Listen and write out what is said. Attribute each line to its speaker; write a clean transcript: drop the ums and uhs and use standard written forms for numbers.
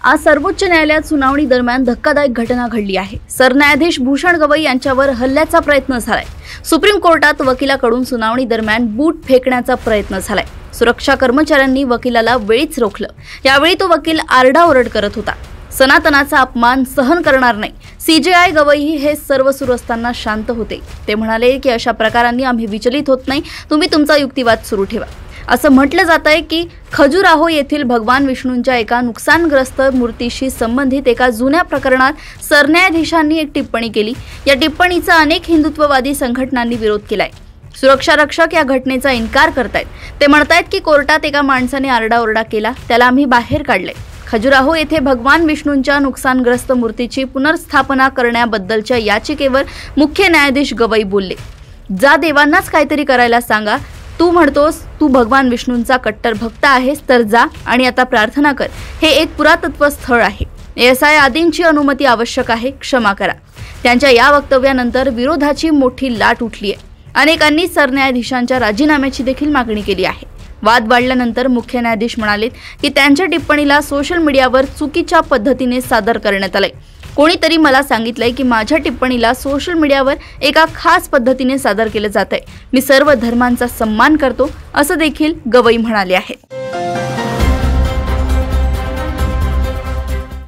Speaker 1: आज सर्वोच्च न्यायालयात सुनावणी दरम्यान धक्कादायक घटना घडली आहे। सरन्यायाधीश भूषण गवई यांच्यावर हल्ल्याचा प्रयत्न झालाय। सुप्रीम कोर्टात वकिलाकडून सुनावणी दरम्यान बूट फेकण्याचा प्रयत्न झालाय। सुरक्षा कर्मचाऱ्यांनी वकिलाला वेळीच रोखलं। यावेळी तो वकील आरडाओरड करत होता। सनातनाचा अपमान सहन करणार नाही। सीजेआय गवई हे सर्व सुरू असताना शांत होते। ते म्हणाले की अशा प्रकारांनी आम्ही विचलित होत नाही, तुम्ही तुमचा युक्तिवाद सुरू ठेवा। असं म्हटलं जात आहे की खजुराहो येथील भगवान विष्णूंच्या एका नुकसानग्रस्त मूर्तीशी संबंधित एका जुन्या प्रकरणात सरन्यायाधीशांनी एक टिप्पणी केली। या टिप्पणीचा अनेक हिंदुत्ववादी संघटनांनी विरोध केलाय। सुरक्षा रक्षक या घटनेचा इन्कार करतायत। ते म्हणतायत की कोर्टात एका माणसाने आरडाओरडा केला, त्याला आम्ही बाहेर काढले। खजुराहो येथे भगवान विष्णूंच्या नुकसानग्रस्त मूर्तीची पुनर्स्थापना करण्याबद्दलच्या याचिकेवर मुख्य न्यायाधीश गवई बोलले, जा देवांनाच काहीतरी करायला सांगा। तू म्हणतोस तू भगवान विष्णूंचा कट्टर भक्त आहेस, तर जा आणि आता प्रार्थना कर। हे एक पुरातत्व स्थळ आहे। ASI आदींची अनुमती आवश्यक आहे, क्षमा करा। त्यांच्या या वक्तव्यानंतर विरोधाची मोठी लाट उठली आहे। अनेकांनी सरन्यायाधीशांच्या राजीनाम्याची देखील मागणी केली आहे। वाद वाढल्यानंतर मुख्य न्यायाधीश म्हणाले की त्यांच्या टिप्पणीला सोशल मीडियावर चुकीच्या पद्धतीने सादर करण्यात आले। कोणीतरी मला सांगितलंय की माझ्या टिप्पणीला सोशल मीडियावर एका खास पद्धतीने सादर केलं जात आहे। मी सर्व धर्मांचा सन्मान करतो, असं देखील गवई म्हणाले आहेत।